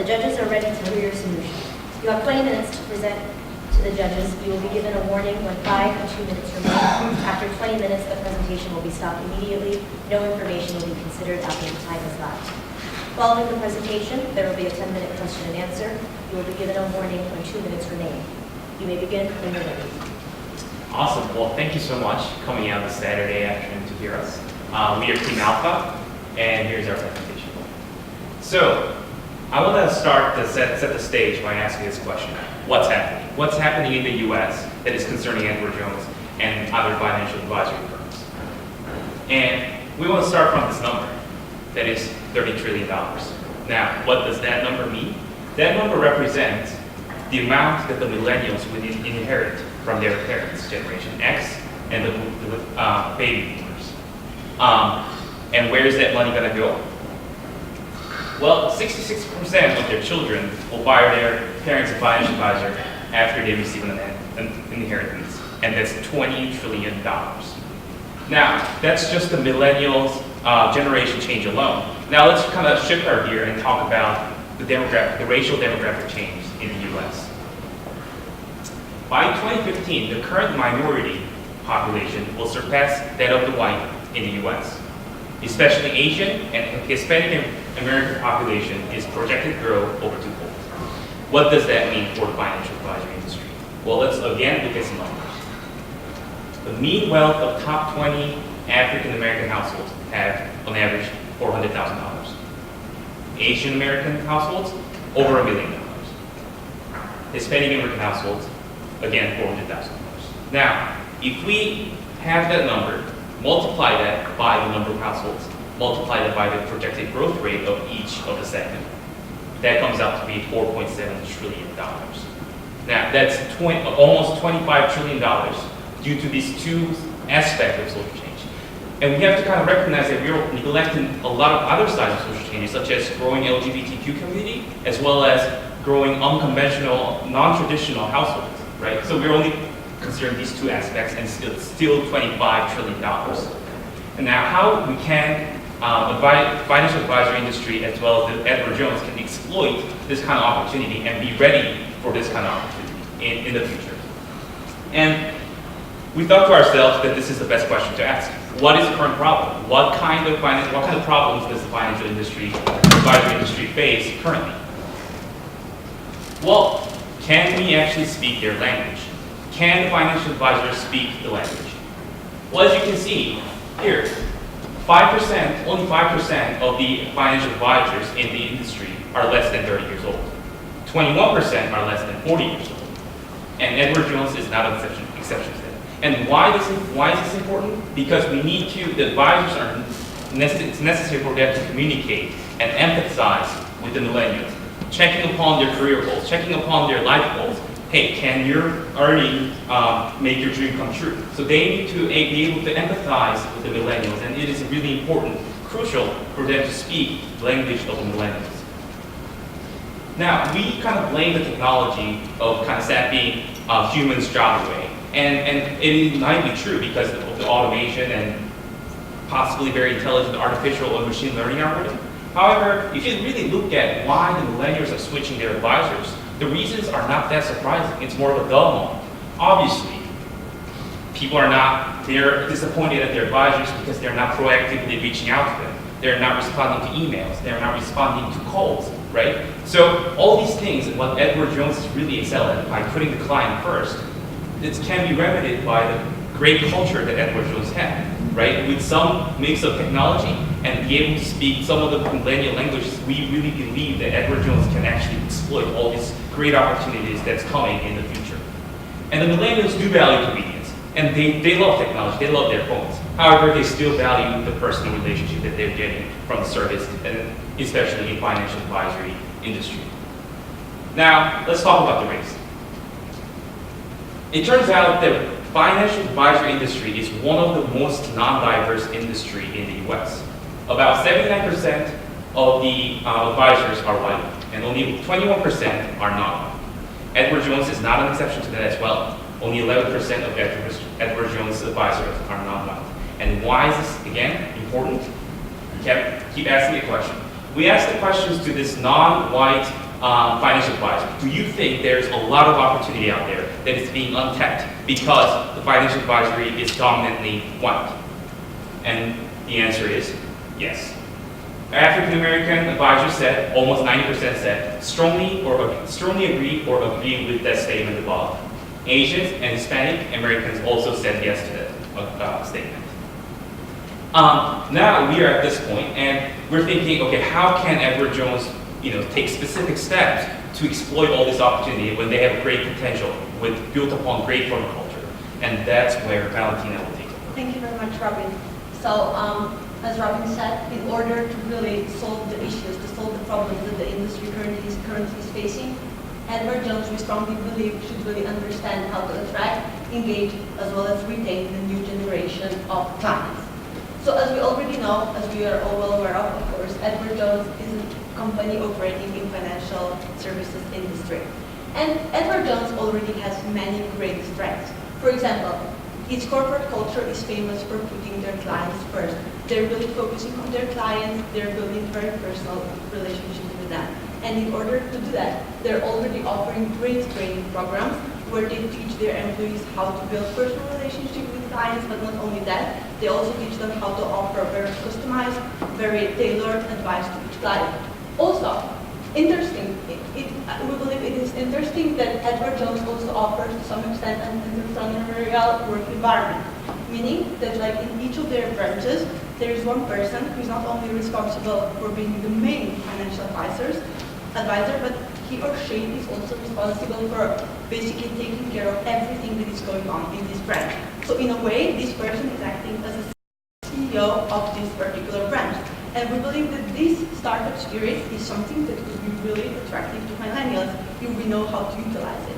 judges are ready to hear your solution. You have 20 minutes to present to the judges. You will be given a warning when 5 and 2 minutes remain. After 20 minutes, the presentation will be stopped immediately. No information will be considered after the time is lapsed. Following the presentation, there will be a 10-minute question and answer. You will be given a warning when 2 minutes remain. You may begin when you're ready. Awesome. Well, thank you so much for coming out this Saturday afternoon to hear us. We are Team Alpha, and here's our presentation. So, I want to start to set the stage by asking this question. What's happening? What's happening in the U.S. that is concerning Edward Jones and other financial advisory firms? And we want to start from this number, that is $30 trillion. Now, what does that number mean? That number represents the amount that the millennials will inherit from their parents, Generation X, and the baby boomers. And where is that money going to go? Well, 66% of their children will fire their parents a financial advisor after they receive an inheritance, and that's $20 trillion. Now, that's just the millennials generation change alone. Now, let's kind of shift our gear and talk about the racial demographic change in the U.S. By 2015, the current minority population will surpass that of the white in the U.S. Especially Asian and Hispanic American population is projected to grow over twofold. What does that mean for the financial advisory industry? Well, let's again look at some numbers. The mean wealth of top 20 African American households have, on average, $400,000. Asian American households, over $1 million. Hispanic American households, again, $400,000. Now, if we have that number, multiply that by the number of households, multiply that by the projected growth rate of each of the segment, that comes out to be $4.7 trillion. Now, that's almost $25 trillion due to these two aspects of social change. And we have to kind of recognize that we're neglecting a lot of other sides of social changes, such as growing LGBTQ community, as well as growing unconventional, non-traditional households, right? So we're only considering these two aspects, and it's still $25 trillion. And now, how we can, the financial advisory industry, as well as Edward Jones, can exploit this kind of opportunity and be ready for this kind of opportunity in the future. And we thought to ourselves that this is the best question to ask. What is the current problem? What kind of problems does the financial industry, advisory industry face currently? Well, can we actually speak their language? Can the financial advisors speak the language? Well, as you can see here, only 5% of the financial advisors in the industry are less than 30 years old. 21% are less than 40 years old. And Edward Jones is not an exception to that. And why is this important? Because we need to, the advisors it's necessary for them to communicate and empathize with the millennials, checking upon their career goals, checking upon their life goals. Hey, can your earning make your dream come true? So they need to be able to empathize with the millennials, and it is really important, crucial for them to speak the language of the millennials. Now, we kind of blame the technology of kind of sapping humans' job away. And it is not even true because of the automation and possibly very intelligent artificial or machine learning algorithm. However, if you really look at why the millennials are switching their advisors, the reasons are not that surprising. It's more of a dull moment. Obviously, they're disappointed at their advisors because they're not proactively reaching out to them. They're not responding to emails. They're not responding to calls, right? So all these things, what Edward Jones is really excelling at by putting the client first, it can be remedied by the great culture that Edward Jones had, right? With some mix of technology and be able to speak some of the millennial languages, we really believe that Edward Jones can actually exploit all these great opportunities that's coming in the future. And the millennials do value convenience, and they love technology, they love their phones. However, they still value the personal relationship that they're getting from the service, and especially in financial advisory industry. Now, let's talk about the race. It turns out that financial advisory industry is one of the most non-diverse industry in the US. About 79% of the advisors are white, and only 21% are non-white. Edward Jones is not an exception to that as well. Only 11% of Edward Jones advisors are non-white. And why is this, again, important? Keep asking the question. We asked the questions to this non-white financial advisor, do you think there's a lot of opportunity out there that is being untapped because the financial advisory is dominantly white? And the answer is yes. African American advisors said, almost 90% said, strongly agree or agree with that statement above. Asians and Hispanic Americans also said yes to that statement. Now we are at this point, and we're thinking, okay, how can Edward Jones, take specific steps to exploit all this opportunity when they have great potential, built upon great firm culture? And that's where Valentina will take over. Thank you very much, Robin. So, as Robin said, in order to really solve the issues, to solve the problems that the industry currently is facing, Edward Jones, we strongly believe, should really understand how to attract, engage, as well as retain the new generation of clients. So as we already know, as we are all well aware of course, Edward Jones is a company operating in financial services industry. And Edward Jones already has many great strengths. For example, its corporate culture is famous for putting their clients first. They're really focusing on their clients, they're building very personal relationships with them. And in order to do that, they're already offering great training programs where they teach their employees how to build personal relationships with clients, but not only that, they also teach them how to offer very customized, very tailored advice to each client. Also, interesting, we believe it is interesting that Edward Jones also offers to some extent an entrepreneurial work environment, meaning that like in each of their branches, there is one person who is not only responsible for being the main financial advisor, but he or she is also responsible for basically taking care of everything that is going on in this branch. So in a way, this person is acting as a CEO of this particular branch. And we believe that this startup spirit is something that could be really attractive to millennials if we know how to utilize it.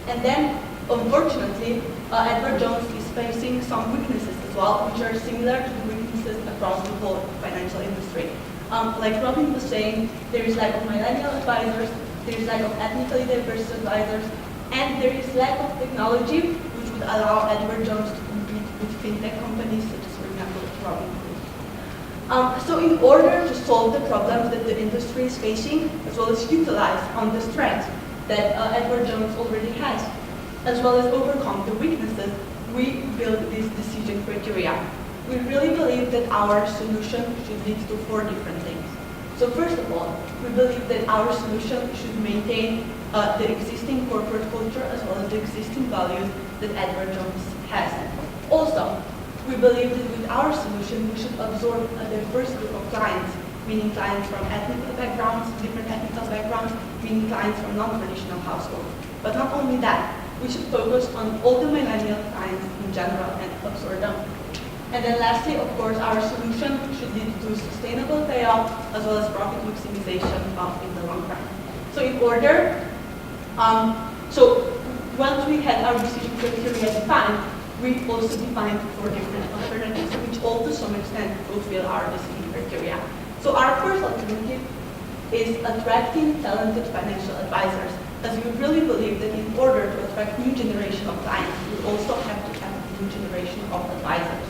And then, unfortunately, Edward Jones is facing some weaknesses as well, which are similar to the weaknesses across the whole financial industry. Like Robin was saying, there is lack of millennial advisors, there is lack of ethnically diverse advisors, and there is lack of technology which would allow Edward Jones to compete with fintech companies such as, for example, Robin. So in order to solve the problems that the industry is facing, as well as utilize on the strengths that Edward Jones already has, as well as overcome the weaknesses, we build this decision criteria. We really believe that our solution should lead to 4 different things. So first of all, we believe that our solution should maintain the existing corporate culture as well as the existing values that Edward Jones has. Also, we believe that with our solution, we should absorb a diverse group of clients, meaning clients from ethnic backgrounds, different ethnic backgrounds, meaning clients from non-traditional households. But not only that, we should focus on all the millennial clients in general and absorb them. And then lastly, of course, our solution should lead to sustainable payoff as well as profit maximization in the long run. So in order, so once we had our decision criteria defined, we also defined 4 different alternatives, which all to some extent fulfill our decision criteria. So our first alternative is attracting talented financial advisors, as we really believe that in order to attract new generation of clients, we also have to have a new generation of advisors.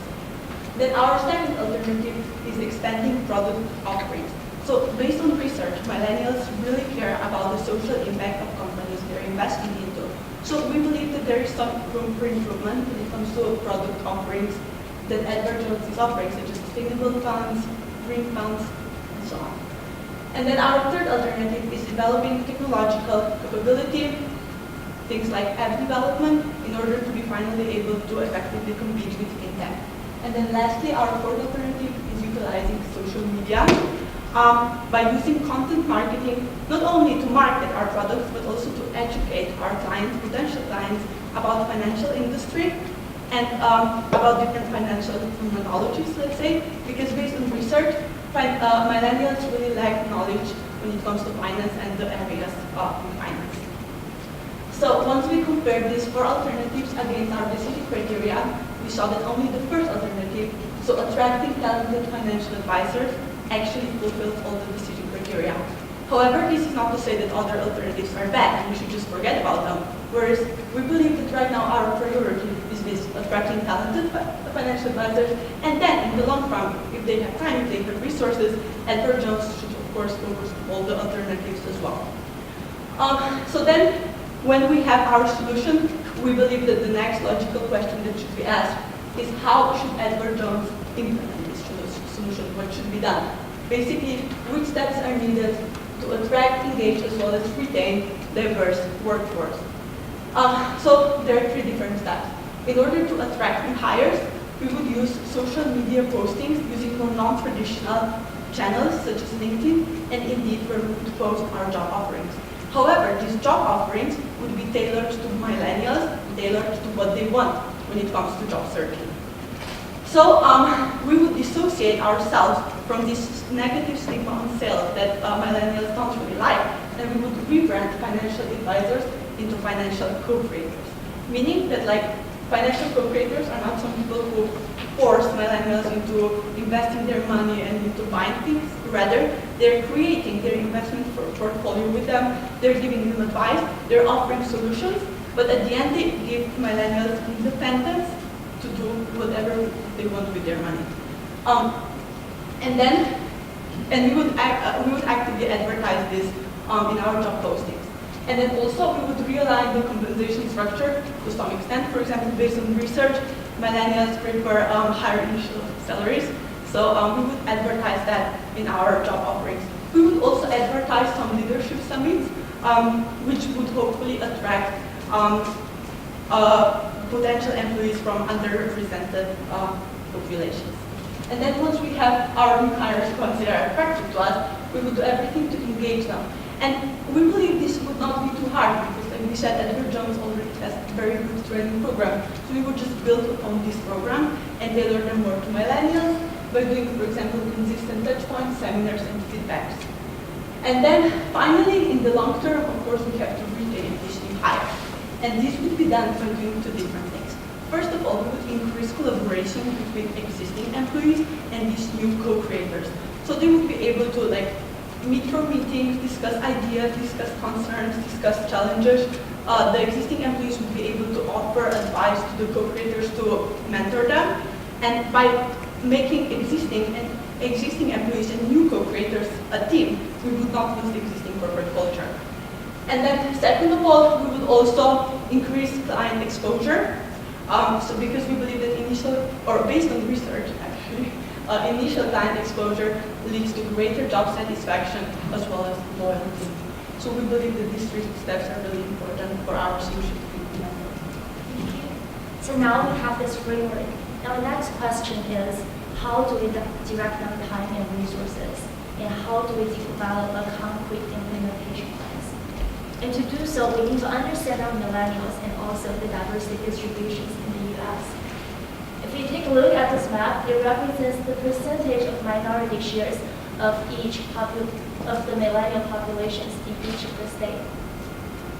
Then our second alternative is expanding product offerings. So based on research, millennials really care about the social impact of companies they're investing into. So we believe that there is some room for improvement when it comes to product offerings that Edward Jones is offering, such as sustainable funds, green funds, and so on. And then our third alternative is developing technological capability, things like app development, in order to be finally able to effectively compete with fintech. And then lastly, our fourth alternative is utilizing social media by using content marketing, not only to market our products, but also to educate our clients, potential clients, about financial industry and about different financial terminologies, let's say, because based on research, millennials really lack knowledge when it comes to finance and the areas of finance. So once we compared these 4 alternatives against our decision criteria, we saw that only the first alternative, so attracting talented financial advisors, actually fulfills all the decision criteria. However, this is not to say that other alternatives are bad and we should just forget about them. Whereas we believe that right now our priority is this, attracting talented financial advisors, and then in the long run, if they have time, if they have resources, Edward Jones should of course focus on all the alternatives as well. So then, when we have our solution, we believe that the next logical question that should be asked is how should Edward Jones implement this solution? What should be done? Basically, which steps are needed to attract, engage, as well as retain diverse workforce? So there are 3 different steps. In order to attract new hires, we would use social media postings using more non-traditional channels such as LinkedIn and Indeed, where we would post our job offerings. However, these job offerings would be tailored to millennials, tailored to what they want when it comes to job searching. So we would dissociate ourselves from this negative stigma on sales that millennials don't really like, and we would rebrand financial advisors into financial co-creators. Meaning that financial co-creators are not some people who force millennials into investing their money and into buying things. Rather, they're creating their investment portfolio with them, they're giving them advice, they're offering solutions, but at the end they give millennials independence to do whatever they want with their money. And we would actively advertise this in our job postings. And then also we would realign the compensation structure to some extent. For example, based on research, millennials prefer higher initial salaries. So we would advertise that in our job offerings. We would also advertise some leadership summits, which would hopefully attract potential employees from underrepresented populations. And then once we have our new hires considered attractive to us, we would do everything to engage them. And we believe this would not be too hard because, like we said, Edward Jones already has a very good training program. So we would just build upon this program and tailor them more to millennials by doing, for example, consistent touch points, seminars, and feedbacks. And then finally, in the long term, of course, we have to retain these new hires. And this would be done by doing 2 different things. First of all, we would increase collaboration between existing employees and these new co-creators. So they would be able to meet for meetings, discuss ideas, discuss concerns, discuss challenges. The existing employees would be able to offer advice to the co-creators to mentor them. And by making existing employees and new co-creators a team, we would not lose the existing corporate culture. And then second of all, we would also increase client exposure. So because we believe that based on research actually, initial client exposure leads to greater job satisfaction as well as loyalty. So we believe that these 3 steps are really important for our solution to be implemented. Thank you. So now we have this framework. Now the next question is, how do we direct our time and resources? And how do we develop a concrete implementation plans? And to do so, we need to understand our millennials and also the diversity distributions in the U.S. If you take a look at this map, it represents the percentage of minority shares of of the millennial populations in each of the states.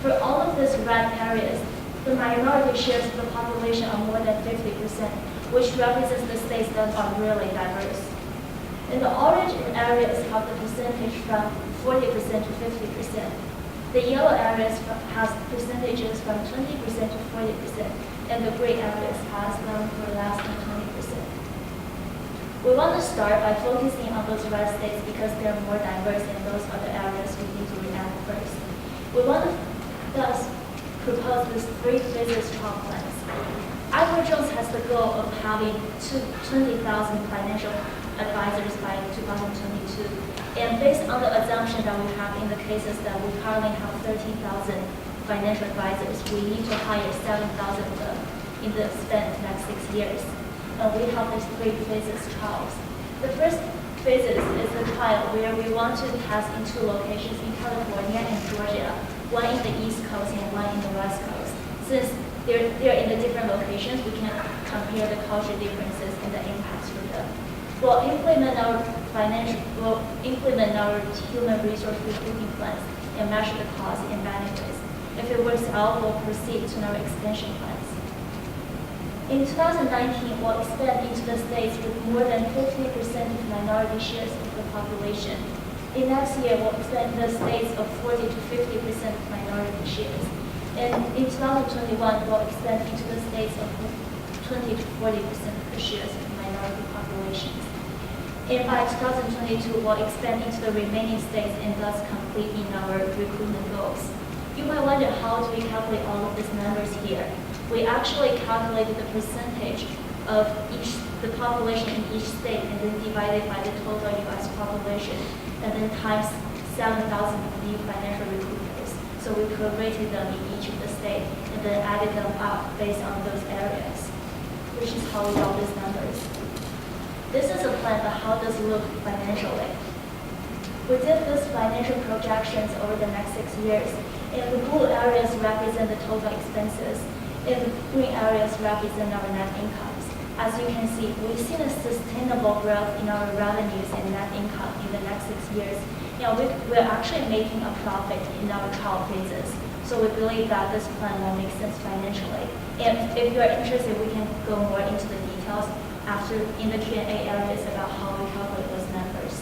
For all of these red areas, the minority shares of the population are more than 50%, which represents the states that are really diverse. And the orange areas have the percentage from 40% to 50%. The yellow areas has percentages from 20% to 40%, and the gray areas has them for less than 20%. We want to start by focusing on those red states because they're more diverse and those are the areas we need to react first. We want to thus propose these 3 phases trial plans. Edward Jones has the goal of having 20,000 financial advisors by 2022. And based on the assumption that we have in the cases that we currently have 13,000 financial advisors, we need to hire 7,000 of them in the span of the next 6 years. We have these 3 phases trials. The first phases is the trial where we want to test in 2 locations in California and Georgia, one in the East Coast and one in the West Coast. Since they're in the different locations, we can compare the culture differences and the impacts for them. We'll implement our human resource recruiting plans and measure the costs and benefits. If it works out, we'll proceed to our expansion plans. In 2019, we'll expand into the states with more than 50% of minority shares of the population. In next year, we'll expand the states of 40 to 50% of minority shares. And in 2021, we'll expand into the states of 20 to 40% of the shares of minority populations. And by 2022, we'll expand into the remaining states and thus completing our recruitment goals. You might wonder how do we calculate all of these numbers here. We actually calculated the percentage of the population in each state and then divided by the total U.S. population and then times 7,000 new financial recruiters. So we prorated them in each of the states and then added them up based on those areas, which is how we got these numbers. This is a plan, but how does it look financially? We did these financial projections over the next 6 years, and the blue areas represent the total expenses, and the green areas represent our net incomes. As you can see, we've seen a sustainable growth in our revenues and net income in the next 6 years. We're actually making a profit in our trial phases. So we believe that this plan will make sense financially. And if you're interested, we can go more into the details after in the Q&A areas about how we calculate those numbers.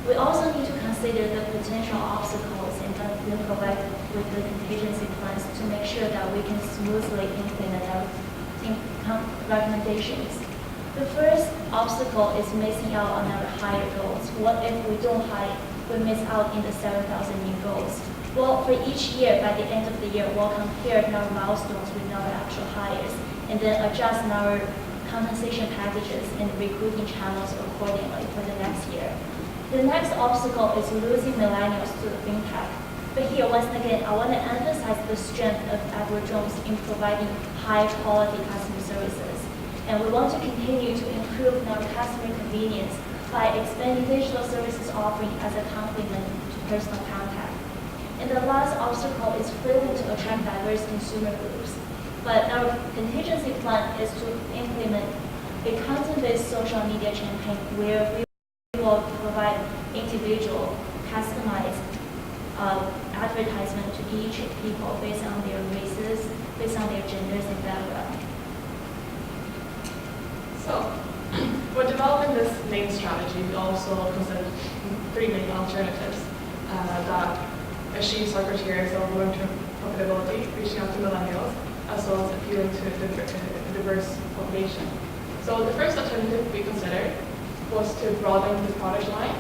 We also need to consider the potential obstacles and then provide with the contingency plans to make sure that we can smoothly implement our recommendations. The first obstacle is missing out on our higher goals. What if we don't hire, we miss out in the 7,000 new goals? Well, for each year, by the end of the year, we'll compare our milestones with our actual hires and then adjust our compensation packages and recruiting channels accordingly for the next year. The next obstacle is losing millennials to the fintech. But here, once again, I want to emphasize the strength of Edward Jones in providing high-quality customer services. And we want to continue to improve our customer convenience by expanding digital services offering as a complement to personal contact. And the last obstacle is failing to attract diverse consumer groups. But our contingency plan is to implement a content-based social media campaign where we will provide individual, customized advertisement to each people based on their races, based on their genders and background. So, when developing this main strategy, we also considered 3 main alternatives that achieve our criteria of long-term profitability, reaching out to millennials, as well as appealing to a diverse population. So the first alternative we considered was to broaden the product line,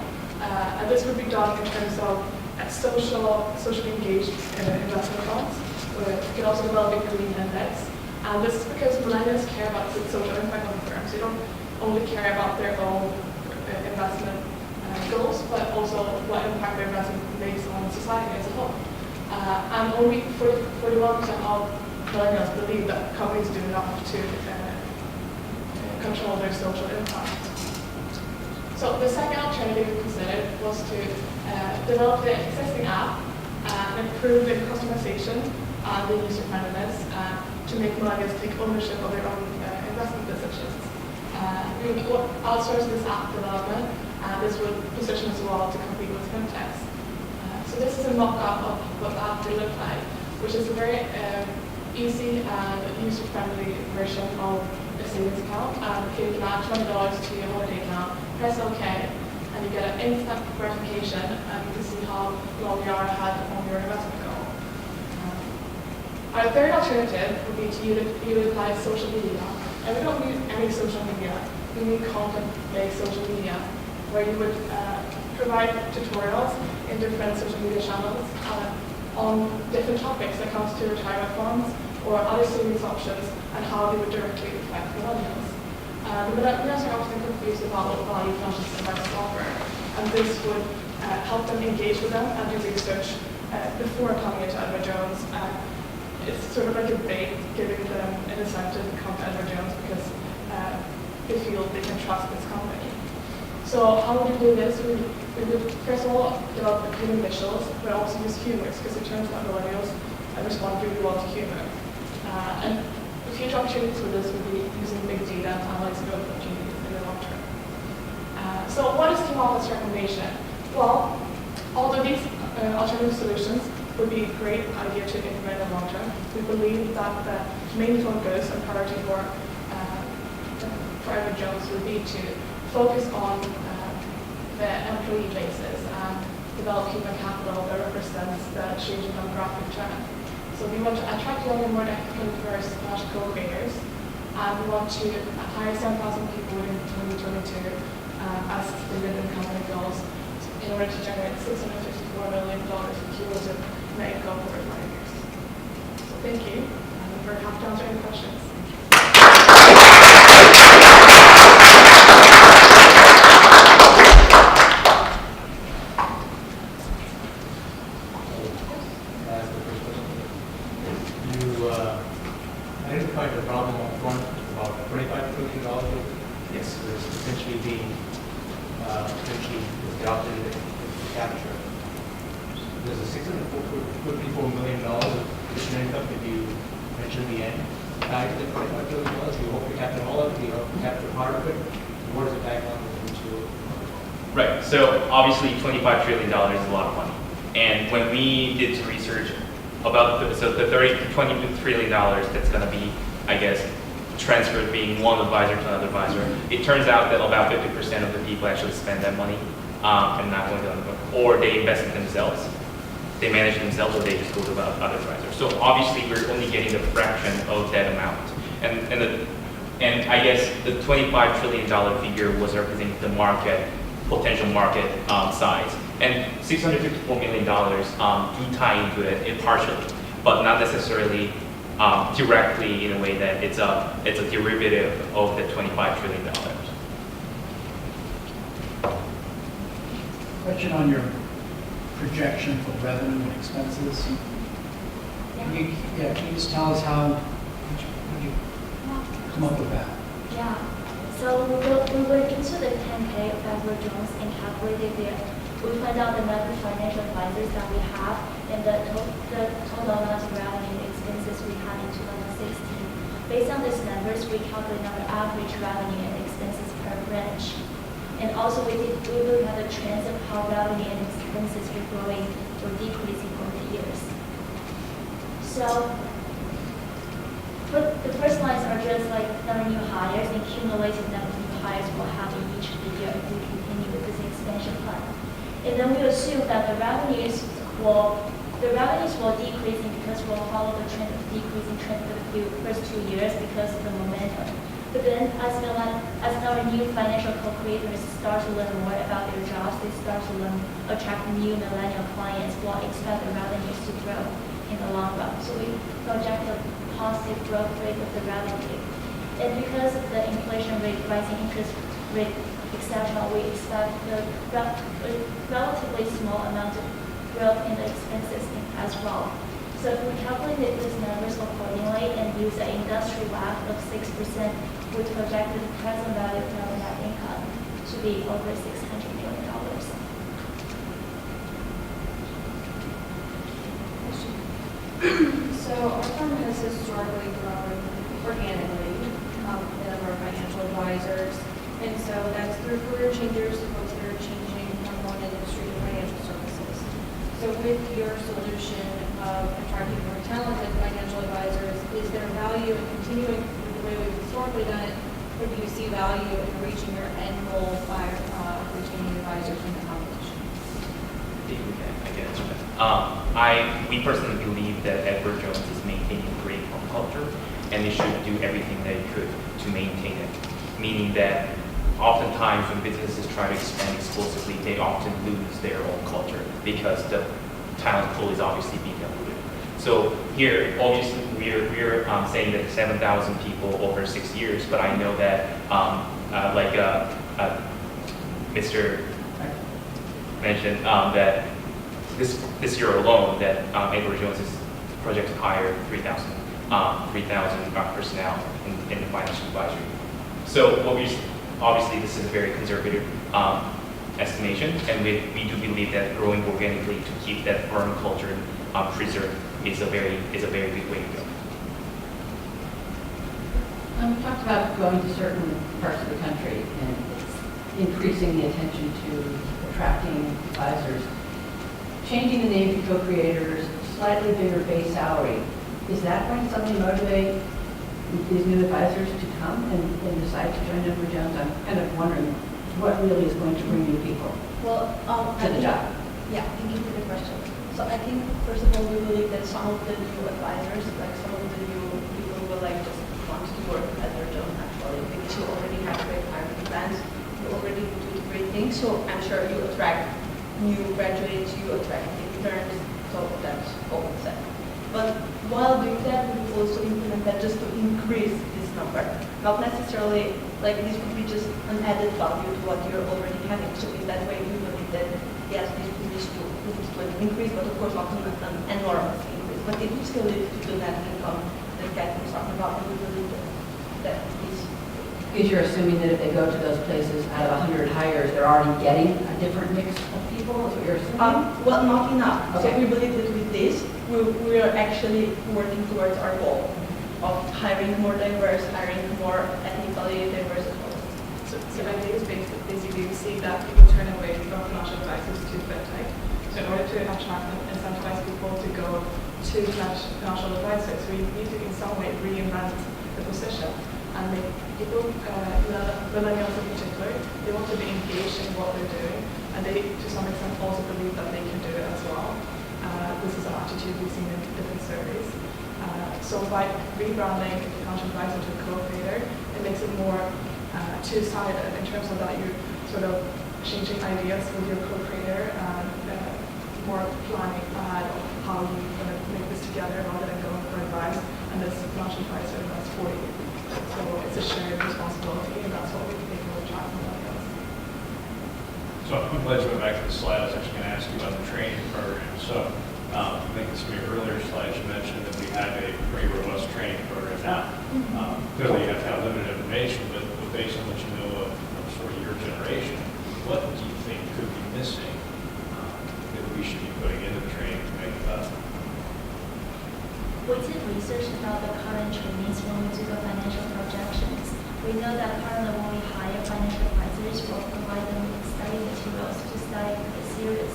and this would be done in terms of socially engaged investment funds. We could also develop a green index. And this is because millennials care about the social impact on the firms. They don't only care about their own investment goals, but also what impact their investment makes on society as a whole. And only 41% of millennials believe that companies do enough to control their social impact. So the second alternative we considered was to develop the existing app and improve the customization and the user friendliness to make millennials take ownership of their own investment decisions. We would outsource this app development, and this would position us well to compete with fintechs. So this is a mock-up of what the app would look like, which is a very easy and user-friendly version of a savings account. You can add $20 to your holiday account, press OK, and you get an instant verification, and you can see how long you are ahead on your investment goal. Our third alternative would be to utilize social media. And we don't use any social media. We need content-based social media, where you would provide tutorials in different social media channels on different topics that comes to retirement funds or other savings options and how they would directly affect millennials. The millennials are often confused about what value financial advice offer, and this would help them engage with them and do research before coming into Edward Jones. It's sort of like a bait, giving them an incentive to come to Edward Jones because they feel they can trust this company. So how would we do this? We would first of all develop human visuals, but also use humors because it turns out millennials respond really well to humor. And the future opportunities for this would be using big data to analyze growth opportunities in the long term. So what is Team Alpha's recommendation? Well, although these alternative solutions would be a great idea to implement in the long term, we believe that the main focus and priority for Edward Jones would be to focus on the employee basis and develop human capital that represents the changing demographic trend. So we want to attract young and more ethically diverse financial co-creators, and we want to hire 7,000 people within 2022 as the living company goals in order to generate $650 $1.4 million in cumulative net income over 5 years. So thank you, and we're happy to answer any questions. You identified the problem up front, about $25 trillion. Yes. Is essentially being potentially adopted into capture. There's a $654 million of additional income that you mentioned in the end. Tied to the $25 trillion, do you hope to capture all of it? Do you hope to capture part of it? What is the background of which you? Right. So obviously, $25 trillion is a lot of money. And when we did some research about the 20 trillion that's going to be, I guess, transferred being one advisor to another advisor, it turns out that about 50% of the people actually spend that money and not going to another, or they invest in themselves, they manage it themselves, or they just go to the other advisor. So obviously, we're only getting a fraction of that amount. And I guess the $25 trillion figure was representing the market, potential market size. And $654 million do tie into it partially, but not necessarily directly in a way that it's a derivative of the $25 trillion. Question on your projection for revenue and expenses. Can you just tell us how did you come up with that? Yeah. So we looked into the 10K of Edward Jones and calculated there. We found out the number of financial advisors that we have and the total amount of revenue and expenses we had in 2016. Based on these numbers, we calculated our average revenue and expenses per branch. And also we looked at the trends of how revenue and expenses were growing or decreasing over the years. So the first lines are just like number of new hires and cumulative number of new hires we'll have in each year if we continue with this expansion plan. And then we assume that the revenues will decrease because we'll follow the trend of decreasing trend for the first 2 years because of the momentum. But then as our new financial co-creators start to learn more about their jobs, they start to attract new millennial clients, we'll expect the revenues to grow in the long run. So we project a positive growth rate of the revenue. And because of the inflation rate, rising interest rate, etc., we expect the relatively small amount of growth in the expenses as well. So if we calculate these numbers accordingly and use an industry WACC of 6%, we projected the present value of our net income to be over $600 million. So our firm has historically grown organically in number of financial advisors, and so that's through career changers, the folks that are changing from one industry to financial services. So with your solution of attracting more talented financial advisors, is there value in continuing with the way we've historically done it, or do you see value in reaching your end goal by retaining advisors from the competition? I can answer that. We personally believe that Edward Jones is maintaining a great firm culture, and they should do everything they could to maintain it. Meaning that oftentimes when businesses try to expand exclusively, they often lose their own culture because the talent pool is obviously being diluted. So here, obviously, we're saying that 7,000 people over 6 years, but I know that Mr. mentioned that this year alone that Edward Jones is projected to hire 3,000 personnel in the financial advisory. So obviously this is a very conservative estimation, and we do believe that growing organically to keep that firm culture preserved is a very good way to go. We talked about going to certain parts of the country and increasing the attention to attracting advisors. Changing the name to co-creators, slightly bigger base salary, is that going to suddenly motivate these new advisors to come and decide to join Edward Jones? I'm kind of wondering what really is going to bring new people to the job. Yeah, thank you for the question. So I think, first of all, we believe that some of the new advisors, like some of the new people will just want to work at Edward Jones actually, because you already have great hiring plans, you already do great things, so I'm sure you attract new graduates, you attract interns, so that's all set. But while doing that, we will also implement that just to increase this number. Not necessarily, like this would be just an added value to what you're already having. So in that way, we believe that, yes, this will increase, but of course not an enormous increase. But it will still lead to the net income that Catherine was talking about, and we believe that is. Because you're assuming that if they go to those places, out of 100 hires, they're already getting a different mix of people, is what you're assuming? Well, not enough. Okay. So we believe that with this, we are actually working towards our goal of hiring more diverse, hiring more ethnically diverse as well. So the idea is basically we see that people turn away from financial advisors to fintech. So in order to attract and incentivize people to go to financial advisors, we need to in some way reinvent the position and make people, millennials in particular, they want to be engaged in what they're doing, and they to some extent also believe that they can do it as well. This is an attitude we've seen in different surveys. So by rebranding the financial advisor to a co-creator, it makes it more two-sided in terms of that you're sort of changing ideas with your co-creator and more planning ahead of how you're going to make this together rather than going for advice and this financial advisor that's for you. So it's a shared responsibility, and that's what we think will attract millennials. So I'm glad you went back to the slide. I was actually going to ask you about the training program. So I think in some of your earlier slides you mentioned that we have a pretty robust training program now. Clearly you have to have limited information, but based on what you know of sort of your generation, what do you think could be missing that we should be putting into the training to make it better? We did research about the current trainees when we do the financial projections. We know that currently when we hire financial advisors, we'll provide them with study materials to study the series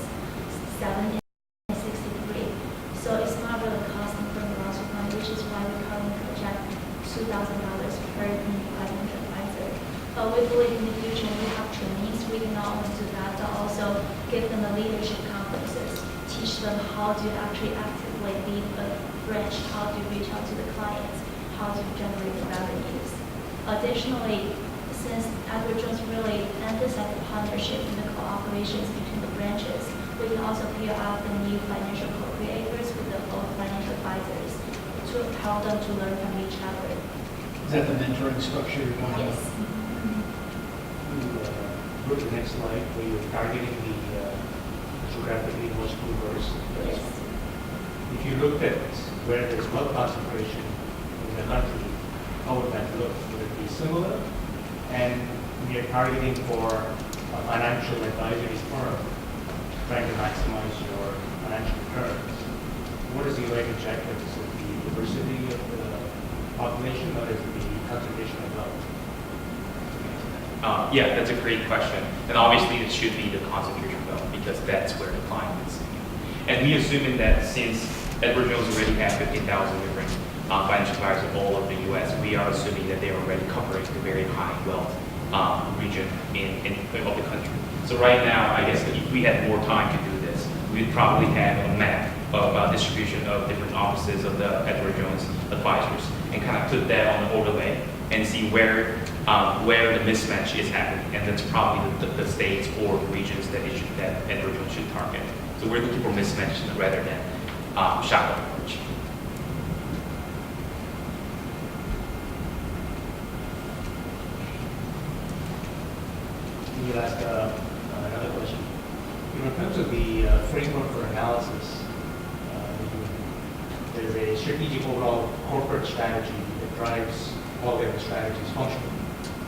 7 and 63. So it's not really costing for the loss of money, which is why we currently project $2,000 per new financial advisor. But we believe in the future when we have trainees, we can not only do that, but also give them the leadership conferences, teach them how to actually actively lead a branch, how to reach out to the clients, how to generate the revenues. Additionally, since Edward Jones really emphasized the partnership and the cooperations between the branches, we can also pair up the new financial co-creators with the local financial advisors to help them to learn from each other. Is that the mentoring structure you're going Yes. Go to the next slide where you're targeting the geographically most diverse. Yes. If you looked at where there's wealth concentration in the country, how would that look? Would it be similar? And we are targeting for a financial advisory firm trying to maximize your financial returns. What is the right objective? Is it the diversity of the population, or is it the concentration of wealth? Yeah, that's a great question. And obviously it should be the concentration of wealth because that's where the client is. And we assuming that since Edward Jones already has 15,000 different financial advisors all over the U.S., we are assuming that they're already covering the very high wealth region of the country. So right now, I guess if we had more time to do this, we'd probably have a map of distribution of different offices of the Edward Jones advisors and kind of put that on the overlay and see where the mismatch is happening. And that's probably the states or regions that Edward Jones should target. So we're looking for mismatch rather than shotgun approach. You'll ask another question. In terms of the framework for analysis, there's a strategic overall corporate strategy that drives all the other strategies functionally.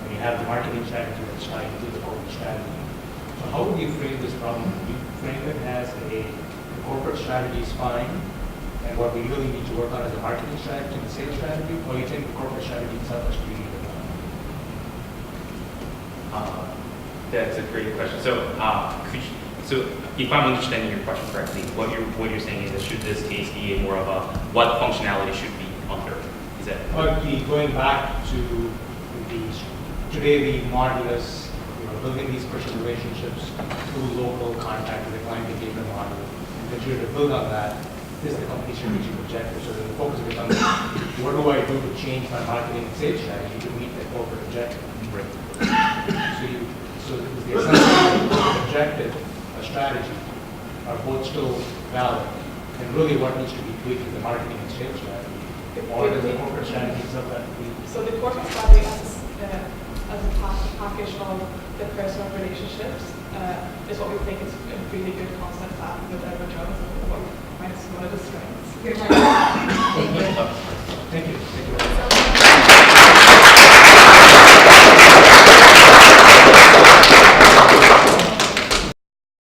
And you have the marketing strategy that's tied to the corporate strategy. So how would you frame this problem? Would you frame it as the corporate strategy is fine, and what we really need to work on is the marketing strategy and the sales strategy, or you think the corporate strategy itself is really good? That's a great question. So, so if I'm understanding your question correctly, what you're saying is that should this case be more of a what functionality should be under? Is that? Well, going back to today the model is building these personal relationships through local contact with the client engagement model, and continue to build on that. This is the company's strategic objective. So the focus becomes what do I do to change my marketing and sales strategy to meet the corporate objective? Right. So the essential objective, a strategy, are both still valid? And really what needs to be tweaked is the marketing and sales strategy, or is the corporate strategy stuff that we? So the corporate strategy as a package of the personal relationships is what we think is a really good concept to have with Edward Jones and what we find is one of the strengths. Your time. Thank you. Thank you. Thank you.